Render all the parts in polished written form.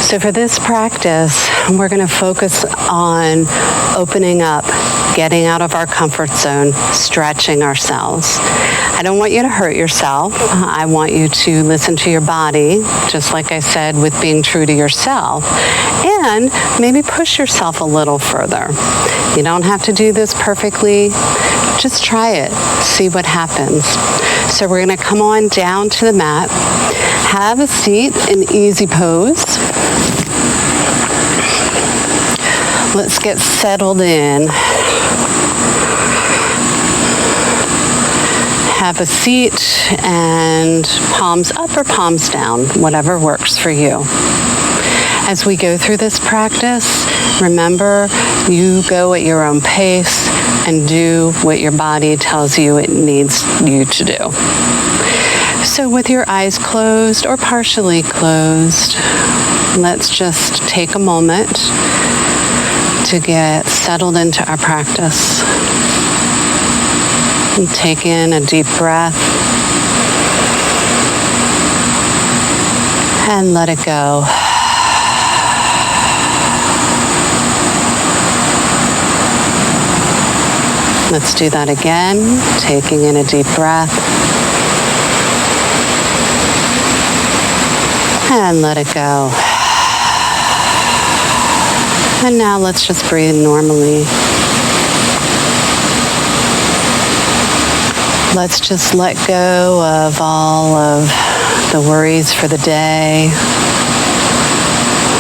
So for this practice, we're going to focus on opening up, getting out of our comfort zone, stretching ourselves. I don't want you to hurt yourself. I want you to listen to your body, just like I said, with being true to yourself, and maybe push yourself a little further. You don't have to do this perfectly. Just try it. See what happens. So we're going to come on down to the mat. Have a seat in easy pose. Let's get settled in. Have a seat and palms up or palms down, whatever works for you. As we go through this practice, remember, you go at your own pace and do what your body tells you it needs you to do. So with your eyes closed or partially closed, let's just take a moment to get settled into our practice. And take in a deep breath and let it go. Let's do that again, taking in a deep breath and let it go. And now let's just breathe normally. Let's just let go of all of the worries for the day.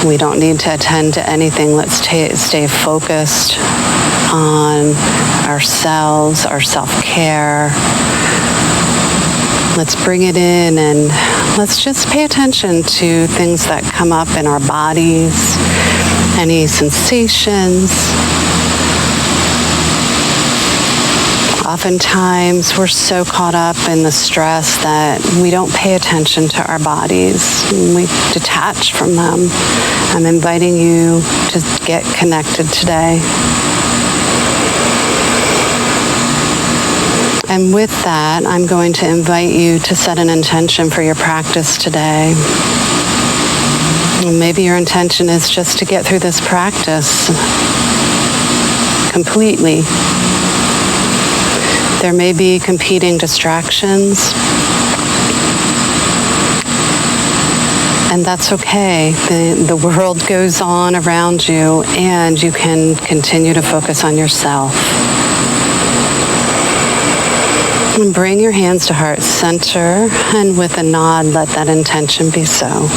We don't need to attend to anything. Let's stay focused on ourselves, our self-care. Let's bring it in and let's just pay attention to things that come up in our bodies, any sensations. Oftentimes, we're so caught up in the stress that we don't pay attention to our bodies. We detach from them. I'm inviting you to get connected today. And with that, I'm going to invite you to set an intention for your practice today. And maybe your intention is just to get through this practice completely. There may be competing distractions, and that's okay. The world goes on around you, and you can continue to focus on yourself. And bring your hands to heart center, and with a nod, let that intention be so.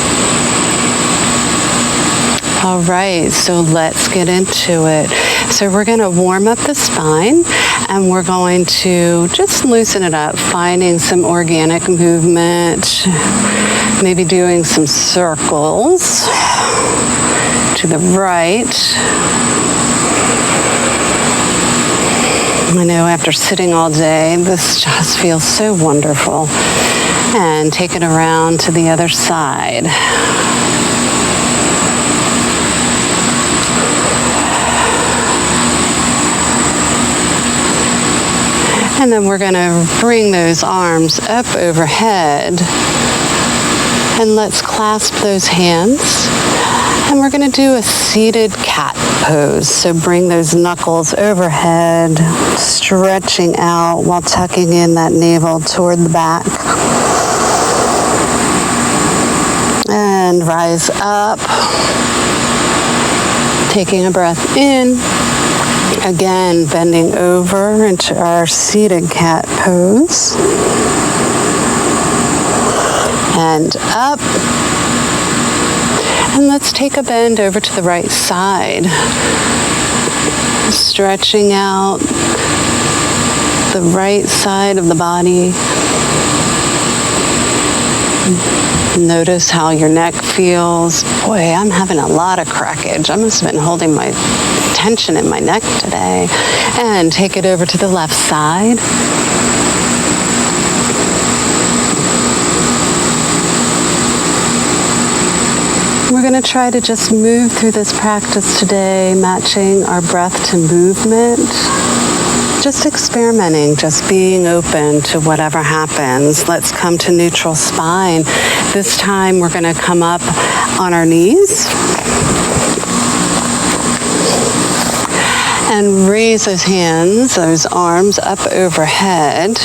All right, so let's get into it. So we're going to warm up the spine, and we're going to just loosen it up, finding some organic movement, maybe doing some circles to the right. I know after sitting all day, this just feels so wonderful. And take it around to the other side. And then we're going to bring those arms up overhead. And let's clasp those hands. And we're going to do a seated cat pose. So bring those knuckles overhead, stretching out while tucking in that navel toward the back. And rise up. Taking a breath in. Again, bending over into our seated cat pose. And up. And let's take a bend over to the right side. Stretching out the right side of the body. Notice how your neck feels. Boy, I'm having a lot of crackage. I must have been holding my tension in my neck today. And take it over to the left side. We're going to try to just move through this practice today, matching our breath to movement. just experimenting, just being open to whatever happens. Let's come to neutral spine. This time we're going to come up on our knees and raise those hands, those arms up overhead.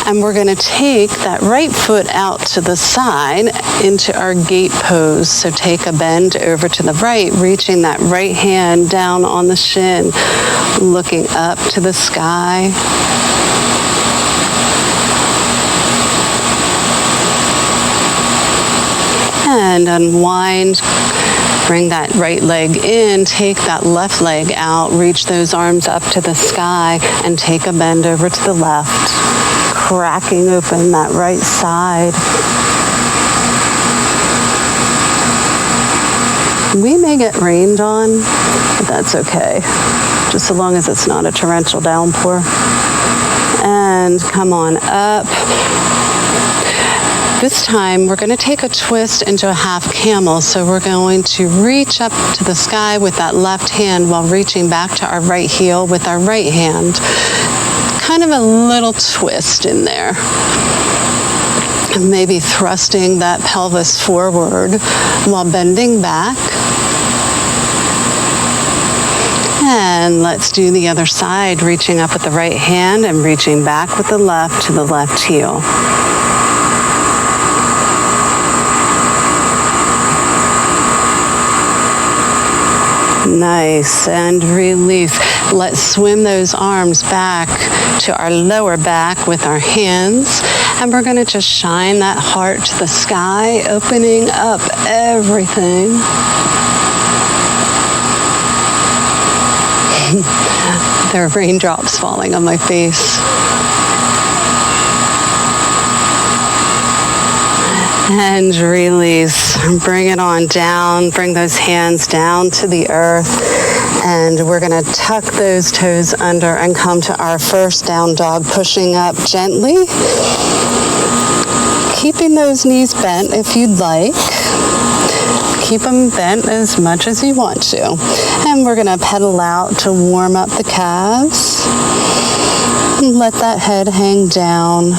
And we're going to take that right foot out to the side into our gate pose. So take a bend over to the right, reaching that right hand down on the shin, looking up to the sky. And unwind. Bring that right leg in, take that left leg out, reach those arms up to the sky, and take a bend over to the left, cracking open that right side. We may get rained on, but that's okay, just so long as it's not a torrential downpour. And come on up. This time, we're going to take a twist into a half camel. So we're going to reach up to the sky with that left hand while reaching back to our right heel with our right hand. Kind of a little twist in there. Maybe thrusting that pelvis forward while bending back. And let's do the other side, reaching up with the right hand and reaching back with the left to the left heel. Nice, and release. Let's swim those arms back to our lower back with our hands. And we're going to just shine that heart to the sky, opening up everything. There are raindrops falling on my face. And release. Bring it on down. Bring those hands down to the earth. And we're going to tuck those toes under and come to our first down dog, pushing up gently. Keeping those knees bent if you'd like. Keep them bent as much as you want to. And we're going to pedal out to warm up the calves. And let that head hang down.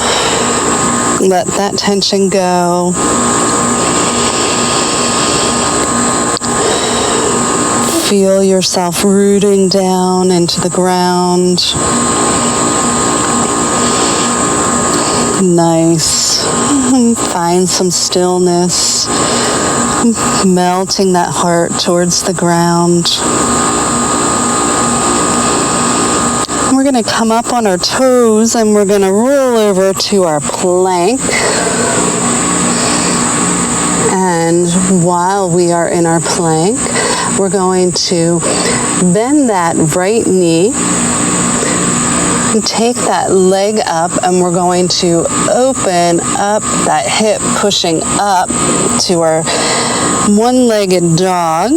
Let that tension go. Feel yourself rooting down into the ground. Nice. Find some stillness. Melting that heart towards the ground. We're going to come up on our toes and we're going to roll over to our plank. And while we are in our plank, we're going to bend that right knee, take that leg up, and we're going to open up that hip, pushing up to our one-legged dog.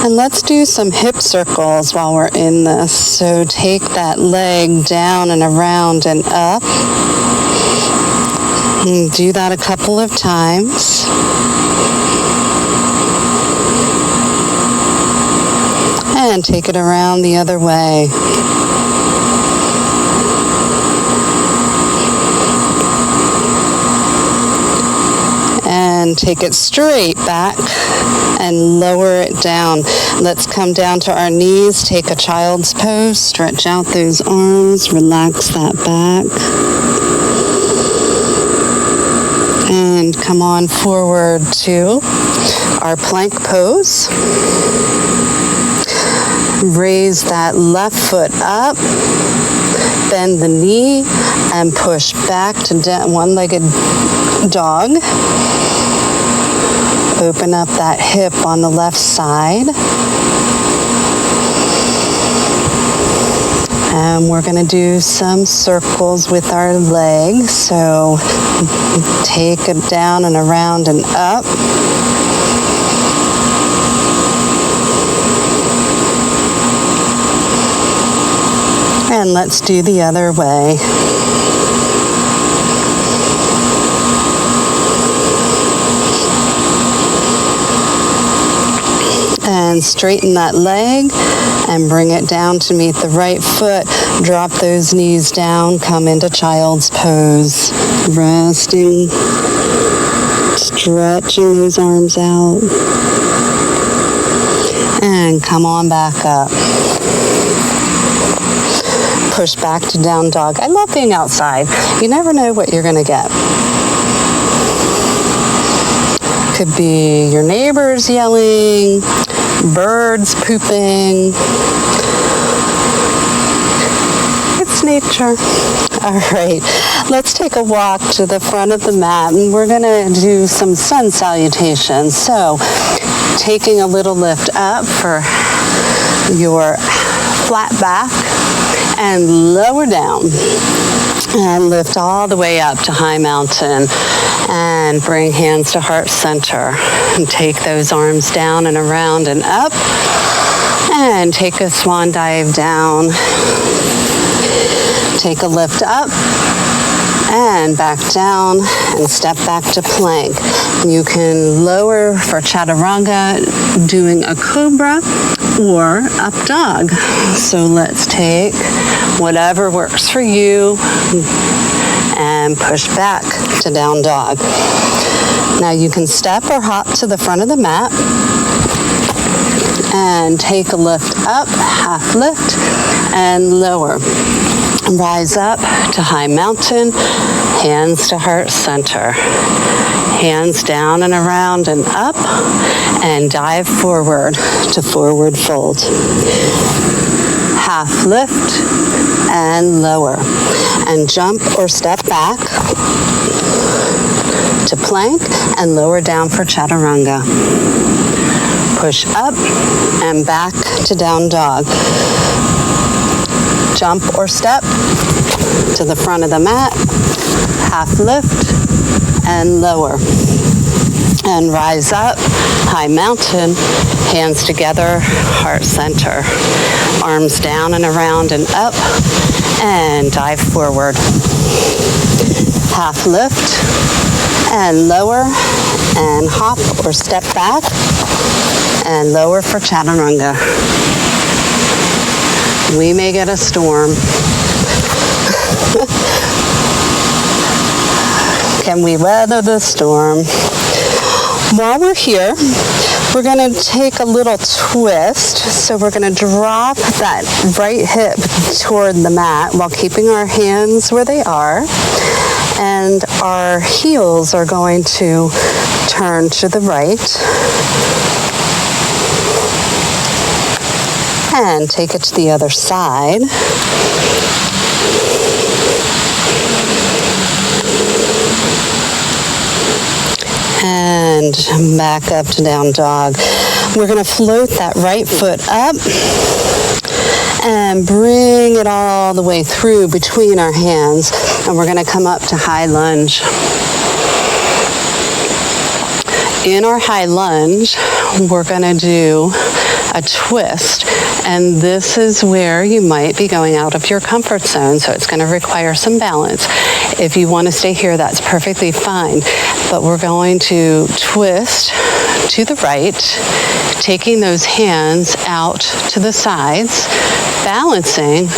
And let's do some hip circles while we're in this. So take that leg down and around and up. And do that a couple of times. And take it around the other way. And take it straight back and lower it down. Let's come down to our knees, take a child's pose, stretch out those arms, relax that back. And come on forward to our plank pose. Raise that left foot up, bend the knee, and push back to one-legged dog. Open up that hip on the left side. And we're going to do some circles with our legs. So take it down and around and up. And let's do the other way. And then straighten that leg and bring it down to meet the right foot. Drop those knees down, come into child's pose. Resting, stretching those arms out. And come on back up. Push back to down dog. I love being outside. You never know what you're going to get. Could be your neighbors yelling, birds pooping. It's nature. All right, let's take a walk to the front of the mat, and we're going to do some sun salutations. So, taking a little lift up for your flat back and lower down. And lift all the way up to high mountain and bring hands to heart center. And take those arms down and around and up. And take a swan dive down. Take a lift up and back down and step back to plank. You can lower for chaturanga doing a cobra or up dog. So let's take whatever works for you and push back to down dog. Now you can step or hop to the front of the mat and take a lift up, half lift, and lower. Rise up to high mountain, hands to heart center. Hands down and around and up, and dive forward to forward fold. Half lift and lower. And jump or step back to plank and lower down for chaturanga. Push up and back to down dog. Jump or step to the front of the mat, half lift and lower. And rise up, high mountain, hands together, heart center. Arms down and around and up, and dive forward. Half lift and lower, and hop or step back, and lower for chaturanga. We may get a storm. Can we weather the storm? While we're here, we're going to take a little twist. So we're going to drop that right hip toward the mat while keeping our hands where they are. And our heels are going to turn to the right. And take it to the other side. And back up to down dog. We're going to float that right foot up and bring it all the way through between our hands. And we're going to come up to high lunge. In our high lunge, we're going to do a twist, and this is where you might be going out of your comfort zone, so it's going to require some balance. If you want to stay here, that's perfectly fine, but we're going to twist to the right, taking those hands out to the sides, balancing,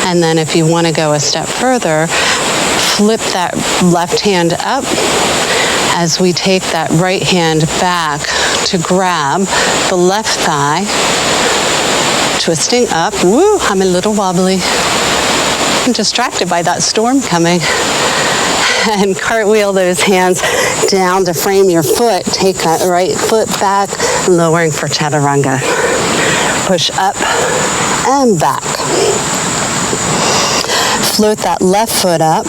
and then if you want to go a step further, flip that left hand up as we take that right hand back to grab the left thigh, twisting up. Woo, I'm a little wobbly. I'm distracted by that storm coming. And cartwheel those hands down to frame your foot. Take that right foot back, lowering for chaturanga. Push up and back. Float that left foot up.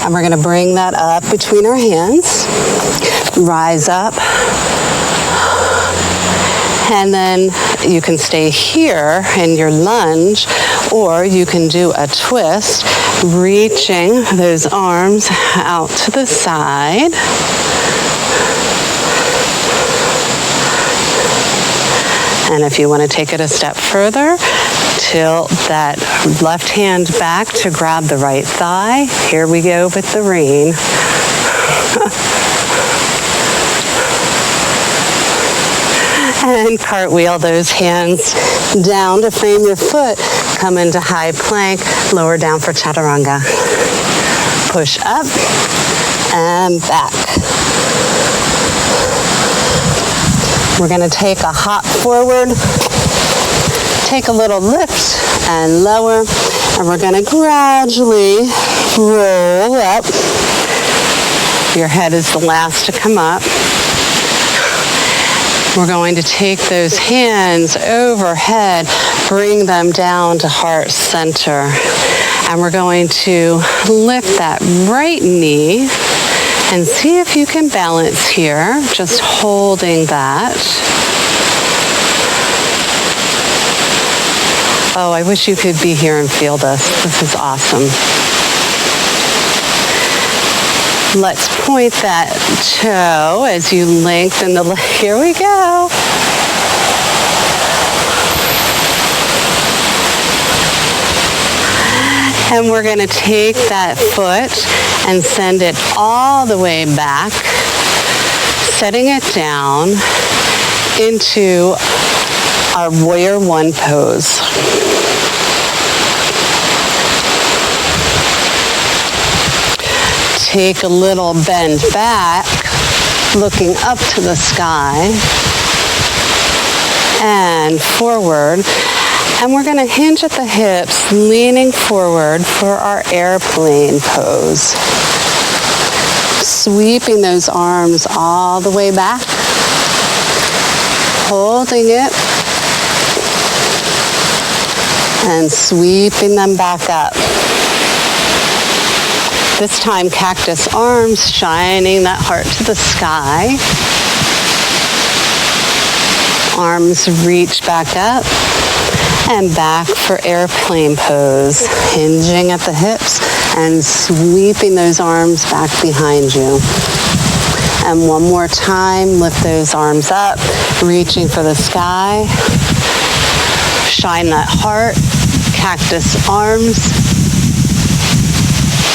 And we're going to bring that up between our hands. Rise up. And then you can stay here in your lunge, or you can do a twist, reaching those arms out to the side. And if you want to take it a step further, tilt that left hand back to grab the right thigh. Here we go with the rain. And cartwheel those hands down to frame your foot. Come into high plank, lower down for chaturanga. Push up and back. We're going to take a hop forward, take a little lift and lower, and we're going to gradually roll up. Your head is the last to come up. We're going to take those hands overhead, bring them down to heart center. And we're going to lift that right knee and see if you can balance here, just holding that. Oh, I wish you could be here and feel this. This is awesome. Let's point that toe as you lengthen the leg. Here we go. And we're going to take that foot and send it all the way back, setting it down into our warrior one pose. Take a little bend back, looking up to the sky and forward. And we're going to hinge at the hips, leaning forward for our airplane pose. Sweeping those arms all the way back, holding it, and sweeping them back up. This time, cactus arms, shining that heart to the sky. Arms reach back up and back for airplane pose. Hinging at the hips and sweeping those arms back behind you. And one more time, lift those arms up, reaching for the sky. Shine that heart, cactus arms.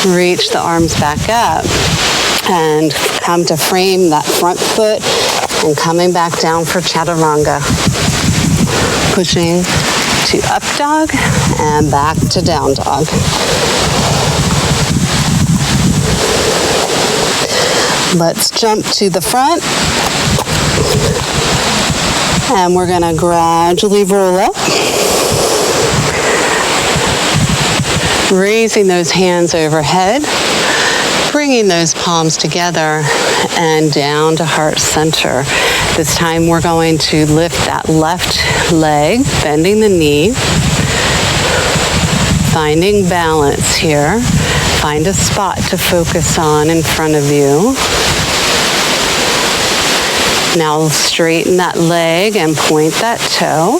Reach the arms back up and come to frame that front foot and coming back down for chaturanga. Pushing to up dog and back to down dog. Let's jump to the front. And we're going to gradually roll up. Raising those hands overhead, bringing those palms together and down to heart center. This time we're going to lift that left leg, bending the knee, finding balance here. Find a spot to focus on in front of you. Now straighten that leg and point that toe.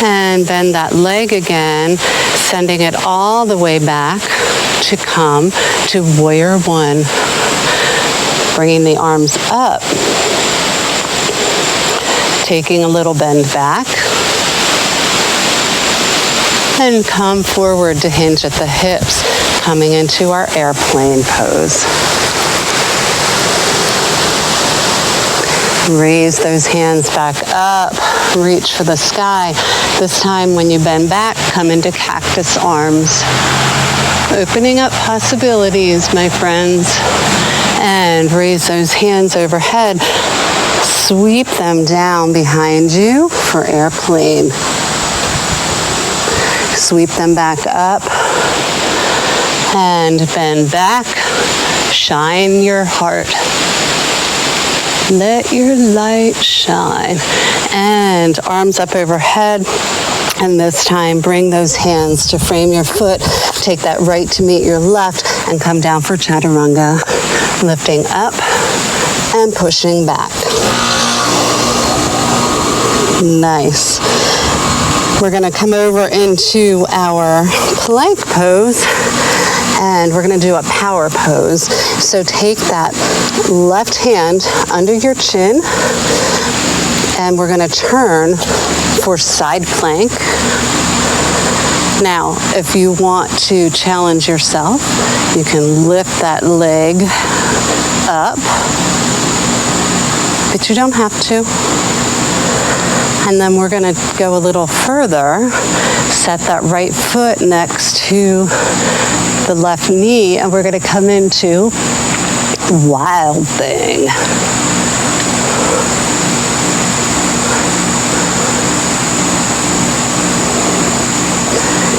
And bend that leg again, sending it all the way back to come to warrior one. Bringing the arms up. Taking a little bend back. And come forward to hinge at the hips, coming into our airplane pose. Raise those hands back up, reach for the sky. This time when you bend back, come into cactus arms. Opening up possibilities, my friends. And raise those hands overhead. Sweep them down behind you for airplane. Sweep them back up. And bend back. Shine your heart. Let your light shine. And arms up overhead. And this time, bring those hands to frame your foot. Take that right to meet your left and come down for chaturanga. Lifting up and pushing back. Nice. We're going to come over into our plank pose. And we're going to do a power pose. So take that left hand under your chin. And we're going to turn for side plank. Now, if you want to challenge yourself, you can lift that leg up, but you don't have to. And then we're going to go a little further, set that right foot next to the left knee, and we're going to come into Wild Thing.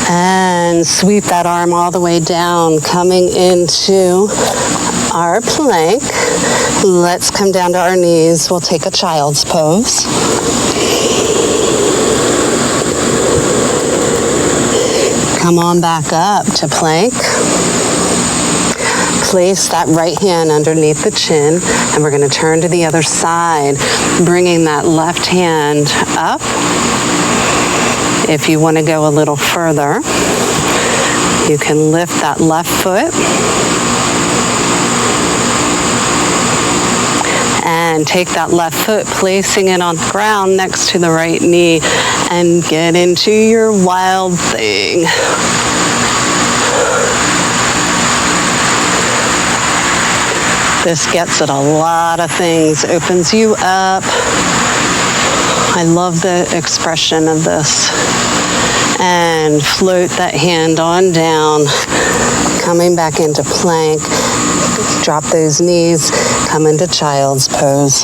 And sweep that arm all the way down, coming into our plank. Let's come down to our knees. We'll take a child's pose. Come on back up to plank. Place that right hand underneath the chin, and we're going to turn to the other side, bringing that left hand up. If you want to go a little further, you can lift that left foot and take that left foot, placing it on the ground next to the right knee, and get into your Wild Thing. This gets at a lot of things, opens you up. I love the expression of this. And float that hand on down, coming back into plank. Drop those knees, come into child's pose.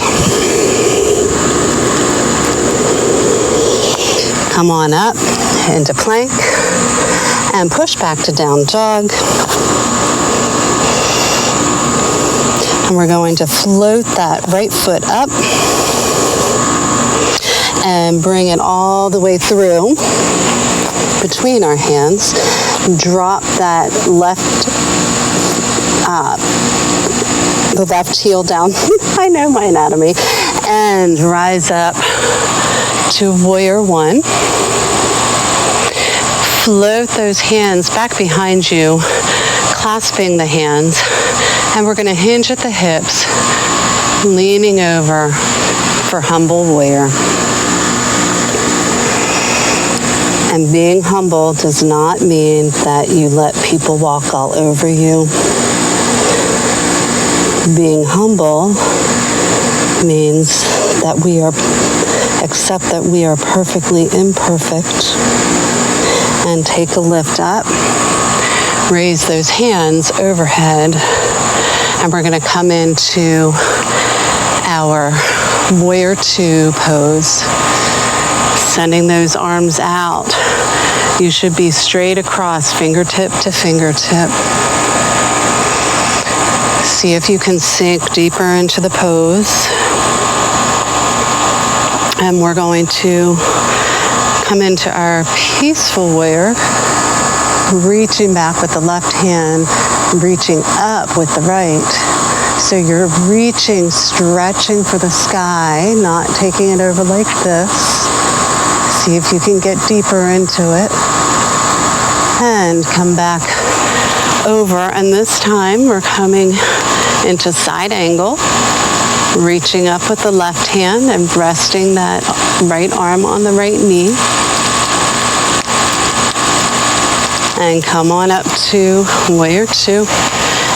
Come on up into plank and push back to down dog. And we're going to float that right foot up and bring it all the way through between our hands. Drop that the left heel down. I know my anatomy. And rise up to Warrior One. Float those hands back behind you, clasping the hands. And we're going to hinge at the hips, leaning over for Humble Warrior. And being humble does not mean that you let people walk all over you. Being humble means that we accept that we are perfectly imperfect, and take a lift up. Raise those hands overhead, and we're going to come into our Warrior Two pose. Sending those arms out. You should be straight across, fingertip to fingertip. See if you can sink deeper into the pose. And we're going to come into our peaceful warrior, reaching back with the left hand, reaching up with the right. So you're reaching, stretching for the sky, not taking it over like this. See if you can get deeper into it. And come back over. And this time we're coming into side angle, reaching up with the left hand and resting that right arm on the right knee. And come on up to Warrior Two.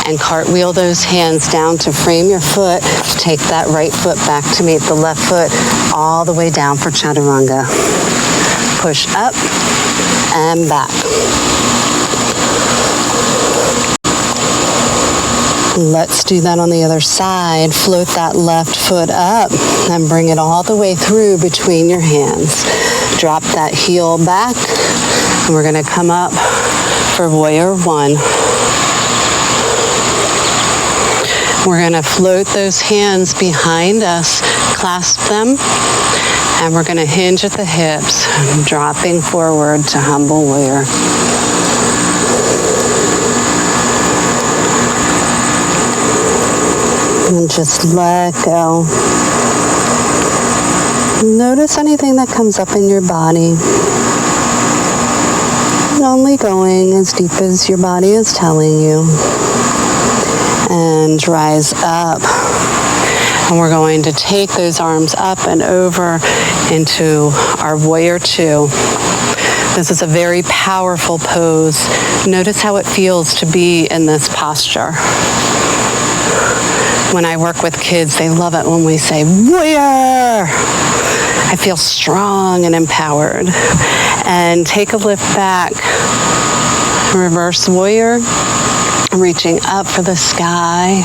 And cartwheel those hands down to frame your foot. Take that right foot back to meet the left foot, all the way down for Chaturanga. Push up and back. Let's do that on the other side. Float that left foot up and bring it all the way through between your hands. Drop that heel back, and we're going to come up for Warrior One. We're going to float those hands behind us, clasp them, and we're going to hinge at the hips, dropping forward to Humble Warrior. And just let go. Notice anything that comes up in your body. And only going as deep as your body is telling you. And rise up. And we're going to take those arms up and over into our Warrior Two. This is a very powerful pose. Notice how it feels to be in this posture. When I work with kids, they love it when we say, warrior. I feel strong and empowered. And take a lift back. Reverse warrior, reaching up for the sky.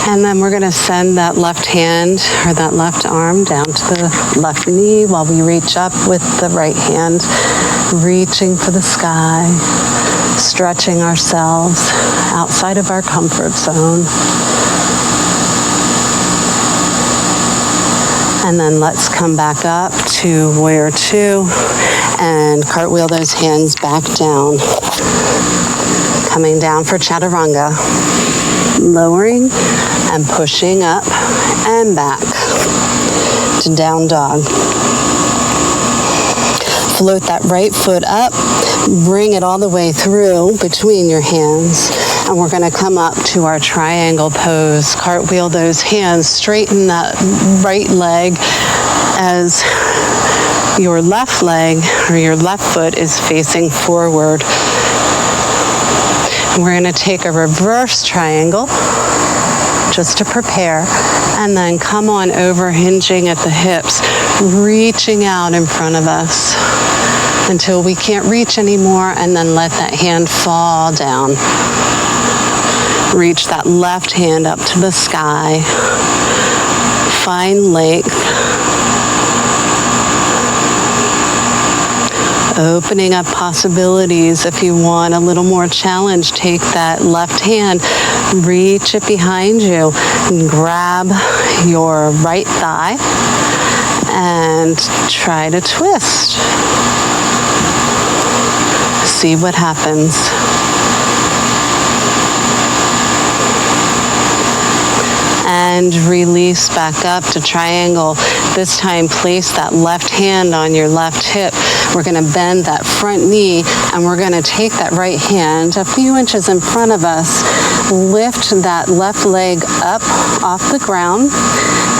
And then we're going to send that left hand or that left arm down to the left knee while we reach up with the right hand, reaching for the sky, stretching ourselves outside of our comfort zone. And then let's come back up to warrior two and cartwheel those hands back down. Coming down for chaturanga. Lowering and pushing up and back to down dog. Float that right foot up, bring it all the way through between your hands, and we're going to come up to our triangle pose. Cartwheel those hands, straighten that right leg as your left leg or your left foot is facing forward. We're going to take a reverse triangle just to prepare, and then come on over, hinging at the hips, reaching out in front of us until we can't reach anymore, and then let that hand fall down. Reach that left hand up to the sky. Find length. Opening up possibilities. If you want a little more challenge, take that left hand, reach it behind you, and grab your right thigh and try to twist. See what happens. And release back up to triangle. This time, place that left hand on your left hip. We're going to bend that front knee, and we're going to take that right hand a few inches in front of us, lift that left leg up off the ground,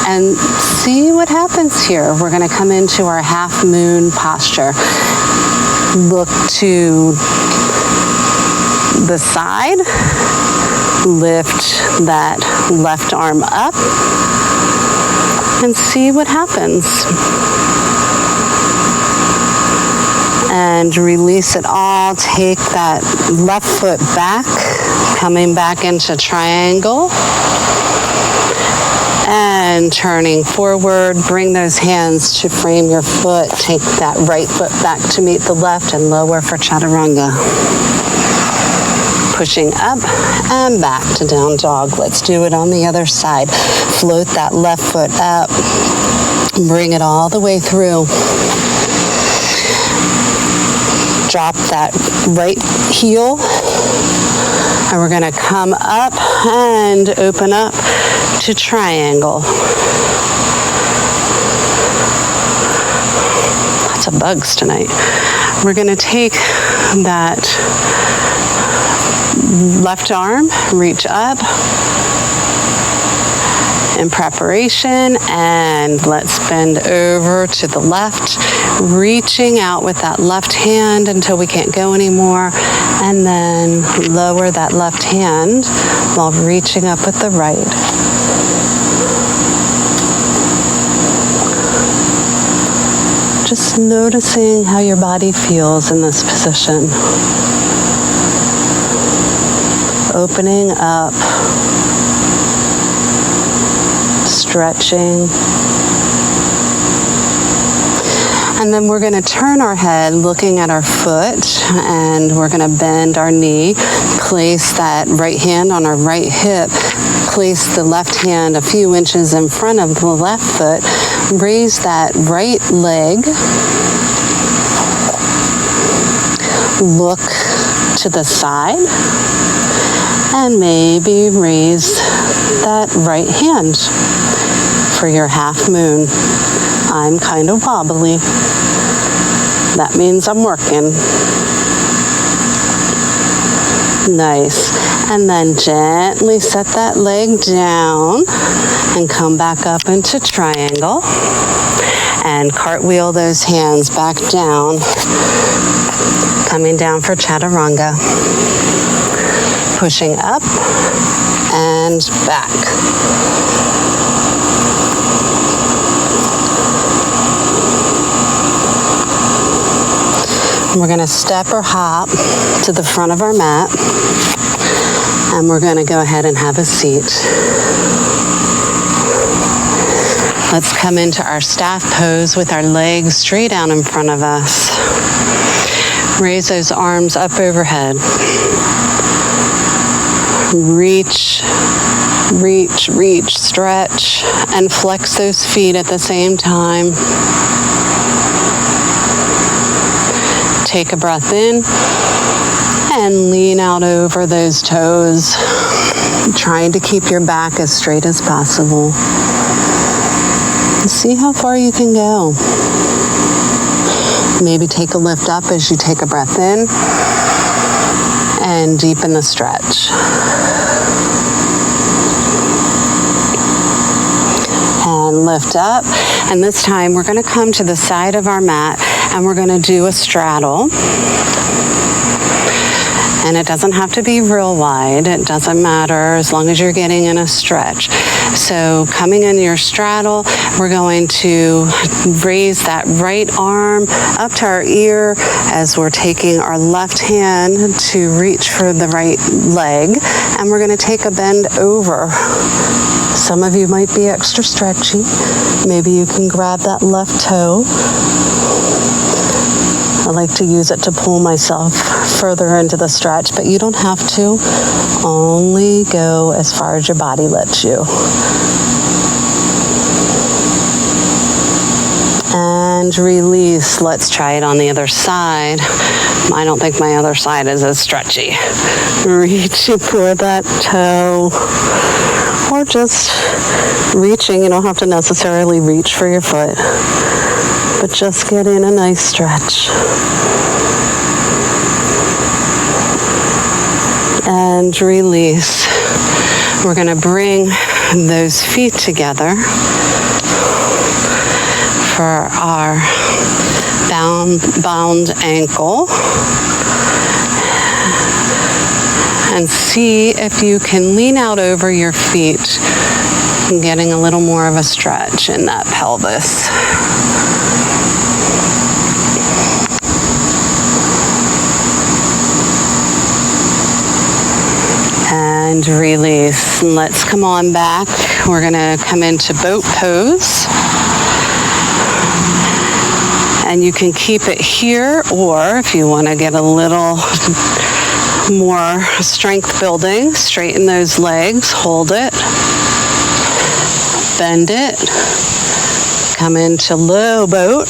and see what happens here. We're going to come into our half moon posture. Look to the side. Lift that left arm up and see what happens. And release it all. Take that left foot back, coming back into triangle. And turning forward, bring those hands to frame your foot. Take that right foot back to meet the left and lower for chaturanga. Pushing up and back to down dog. Let's do it on the other side. Float that left foot up. Bring it all the way through. Drop that right heel. And we're going to come up and open up to triangle. Lots of bugs tonight. We're going to take that left arm, reach up in preparation, and let's bend over to the left, reaching out with that left hand until we can't go anymore, and then lower that left hand while reaching up with the right. Just noticing how your body feels in this position. Opening up, stretching. And then we're going to turn our head looking at our foot, and we're going to bend our knee, place that right hand on our right hip, place the left hand a few inches in front of the left foot, raise that right leg, look to the side, and maybe raise that right hand for your half moon. I'm kind of wobbly. That means I'm working. Nice. And then gently set that leg down and come back up into triangle. And cartwheel those hands back down. Coming down for chaturanga. pushing up and back. We're going to step or hop to the front of our mat, and we're going to go ahead and have a seat. Let's come into our staff pose with our legs straight out in front of us. Raise those arms up overhead. Reach, reach, reach, stretch, and flex those feet at the same time. Take a breath in and lean out over those toes, trying to keep your back as straight as possible. See how far you can go. Maybe take a lift up as you take a breath in and deepen the stretch. And lift up. And this time we're going to come to the side of our mat and we're going to do a straddle. And it doesn't have to be real wide. It doesn't matter as long as you're getting in a stretch. So coming in your straddle, we're going to raise that right arm up to our ear as we're taking our left hand to reach for the right leg. And we're going to take a bend over. Some of you might be extra stretchy. Maybe you can grab that left toe. I like to use it to pull myself further into the stretch, but you don't have to. Only go as far as your body lets you. And release. Let's try it on the other side. I don't think my other side is as stretchy. Reaching for that toe. Or just reaching. You don't have to necessarily reach for your foot. But just get in a nice stretch. And release. We're going to bring those feet together for our bound ankle. And see if you can lean out over your feet, getting a little more of a stretch in that pelvis. And release. And let's come on back. We're going to come into boat pose. And you can keep it here, or if you want to get a little more strength building, straighten those legs, hold it, bend it, come into low boat,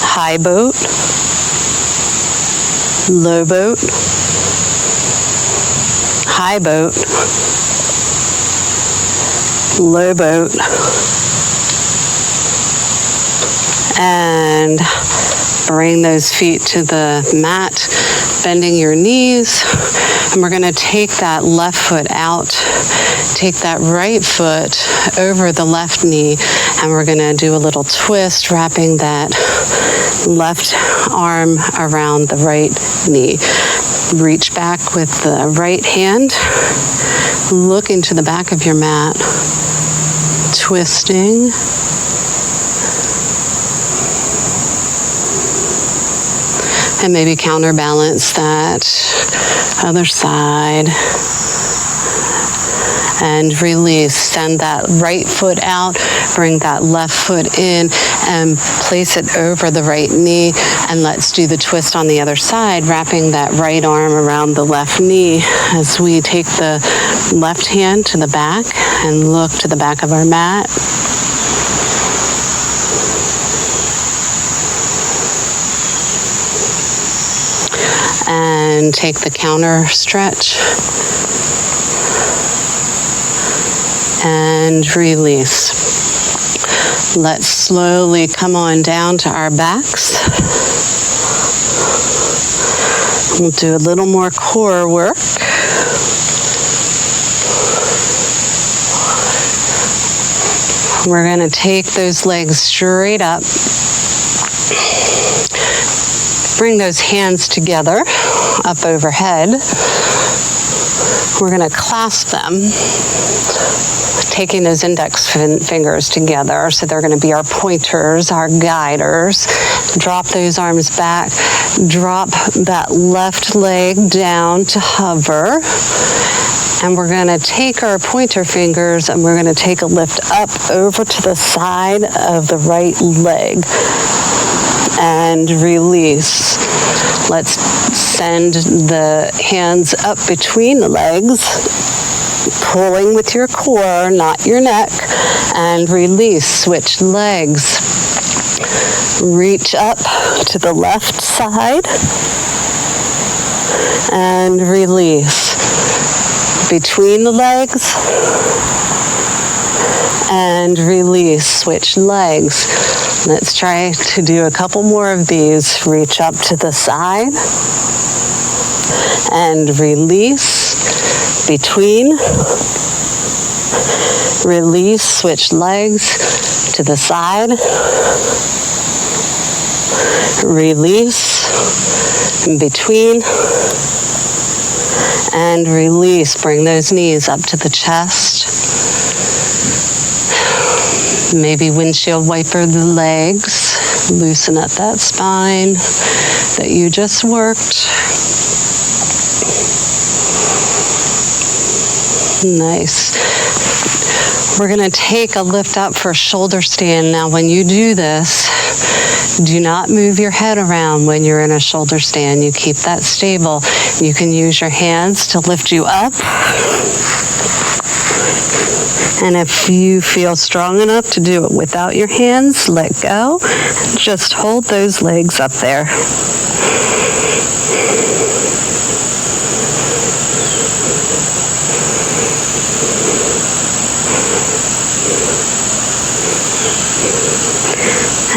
high boat, low boat, high boat, low boat, and bring those feet to the mat, bending your knees. And we're going to take that left foot out, take that right foot over the left knee, and we're going to do a little twist, wrapping that left arm around the right knee. Reach back with the right hand, look into the back of your mat, twisting. And maybe counterbalance that other side. And release. Send that right foot out, bring that left foot in, and place it over the right knee. And let's do the twist on the other side, wrapping that right arm around the left knee as we take the left hand to the back and look to the back of our mat. And take the counter stretch and release. Let's slowly come on down to our backs. We'll do a little more core work. We're going to take those legs straight up. Bring those hands together, up overhead. We're going to clasp them, taking those index fingers together. So they're going to be our pointers, our guiders. Drop those arms back. Drop that left leg down to hover. And we're going to take our pointer fingers and we're going to take a lift up over to the side of the right leg. And release. Let's send the hands up between the legs, pulling with your core, not your neck, and release. Switch legs. Reach up to the left side and release. Between the legs and release. Switch legs. Let's try to do a couple more of these. Reach up to the side and release. Between. Release. Switch legs to the side. Release. Between. And release. Bring those knees up to the chest. Maybe windshield wiper the legs. Loosen up that spine that you just worked. Nice. We're going to take a lift up for shoulder stand. Now, when you do this, do not move your head around when you're in a shoulder stand. You keep that stable. You can use your hands to lift you up. And if you feel strong enough to do it without your hands, let go. Just hold those legs up there.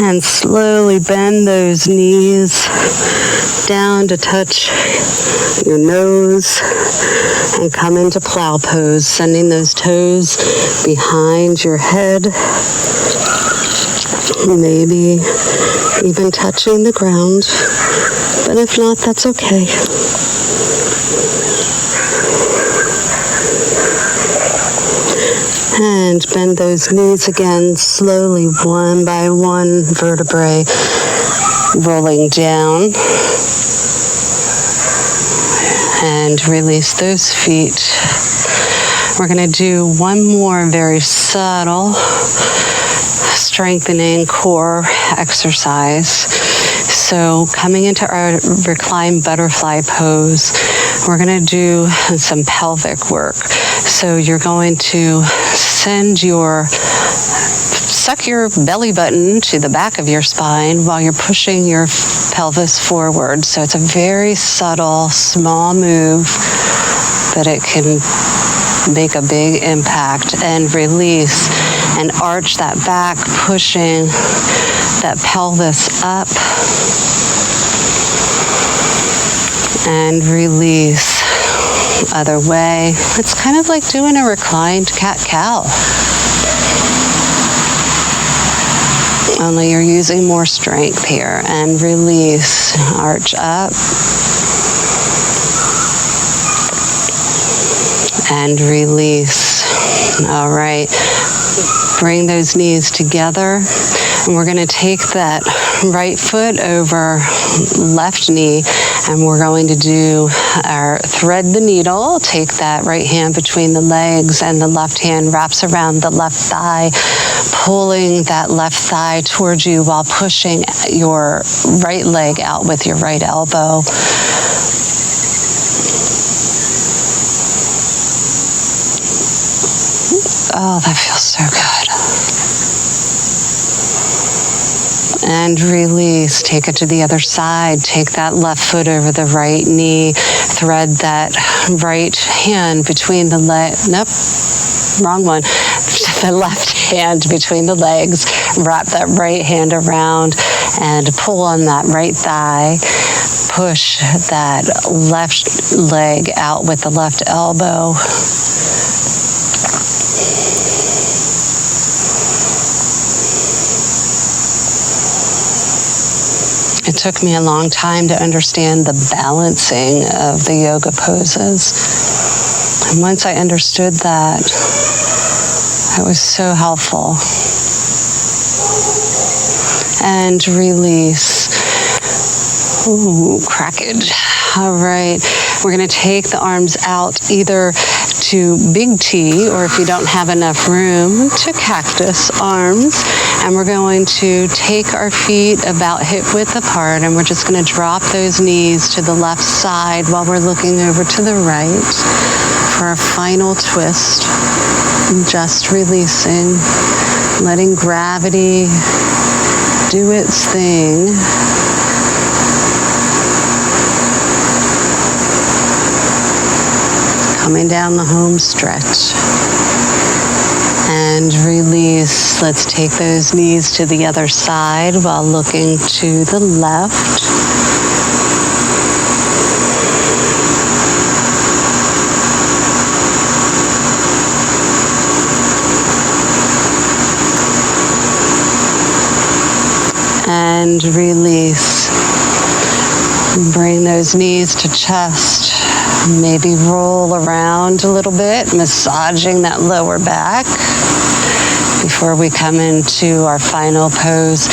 And slowly bend those knees down to touch your nose and come into plow pose, sending those toes behind your head, maybe even touching the ground, but if not, that's okay. And bend those knees again, slowly, one by one vertebrae, rolling down. And release those feet. We're going to do one more very subtle, strengthening core exercise. So coming into our recline butterfly pose, we're going to do some pelvic work. So you're going to suck your belly button to the back of your spine while you're pushing your pelvis forward. So it's a very subtle, small move, but it can make a big impact. And release and arch that back, pushing that pelvis up. And release. Other way. It's kind of like doing a reclined cat-cow. Only you're using more strength here. And release. Arch up. And release. All right. Bring those knees together. And we're going to take that right foot over left knee, and we're going to do our thread the needle. Take that right hand between the legs, and the left hand wraps around the left thigh, pulling that left thigh towards you while pushing your right leg out with your right elbow. Oh, that feels so good. And release. Take it to the other side. Take that left foot over the right knee. Thread that right hand between the Nope, wrong one. The left hand between the legs. Wrap that right hand around and pull on that right thigh. Push that left leg out with the left elbow. It took me a long time to understand the balancing of the yoga poses. And once I understood that, it was so helpful. And release. Ooh, crackage. All right. We're going to take the arms out either to big T, or if you don't have enough room, to cactus arms. And we're going to take our feet about hip width apart, and we're just going to drop those knees to the left side while we're looking over to the right for our final twist. Just releasing, letting gravity do its thing. Coming down the home stretch. And release. Let's take those knees to the other side while looking to the left. And release. Bring those knees to chest. Maybe roll around a little bit, massaging that lower back before we come into our final pose.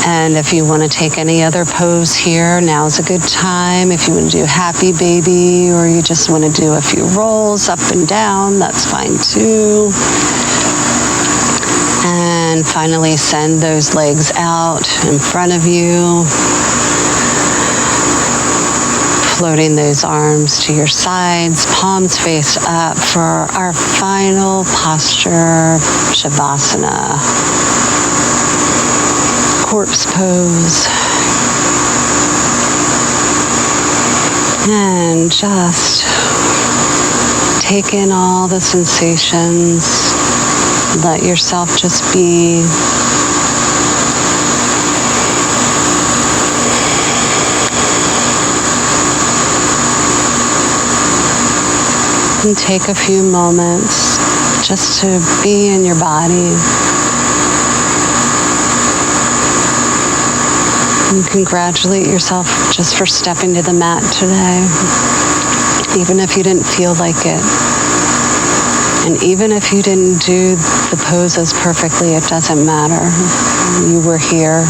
And if you want to take any other pose here, now's a good time. If you want to do happy baby, or you just want to do a few rolls up and down, that's fine too. And finally, send those legs out in front of you. Floating those arms to your sides, palms face up for our final posture, Savasana. Corpse pose. And just take in all the sensations. Let yourself just be. And take a few moments just to be in your body. You congratulate yourself just for stepping to the mat today, even if you didn't feel like it. And even if you didn't do the poses perfectly, it doesn't matter. You were here,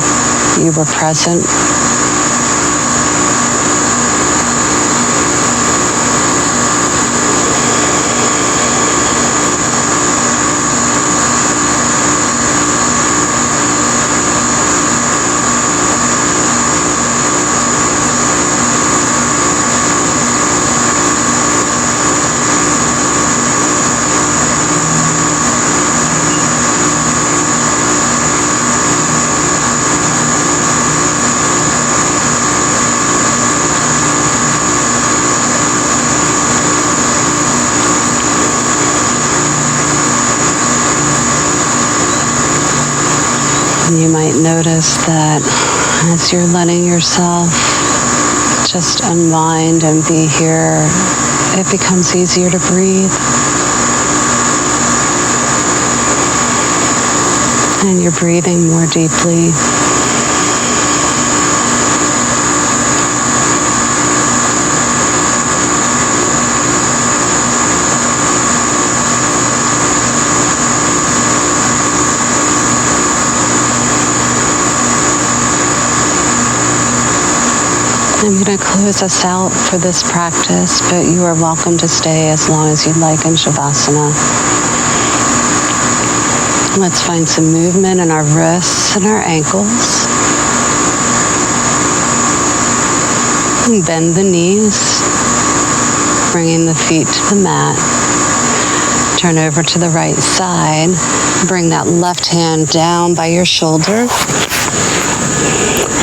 you were present. You might notice that as you're letting yourself just unwind and be here, it becomes easier to breathe. And you're breathing more deeply. I'm going to close us out for this practice, but you are welcome to stay as long as you'd like in Savasana. Let's find some movement in our wrists and our ankles. And bend the knees, bringing the feet to the mat. Turn over to the right side. Bring that left hand down by your shoulder.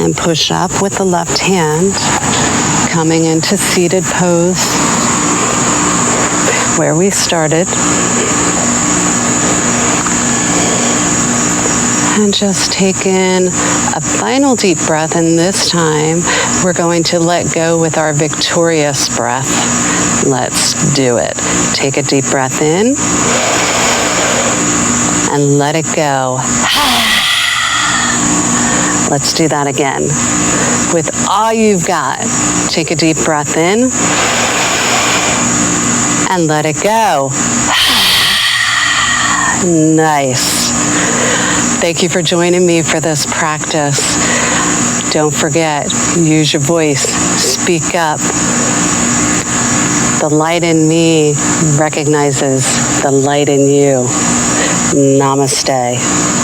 And push up with the left hand, coming into seated pose where we started. And just take in a final deep breath, and this time we're going to let go with our victorious breath. Let's do it. Take a deep breath in and let it go. Let's do that again. With all you've got, take a deep breath in and let it go. Nice. Thank you for joining me for this practice. Don't forget, use your voice, speak up. The light in me recognizes the light in you. Namaste.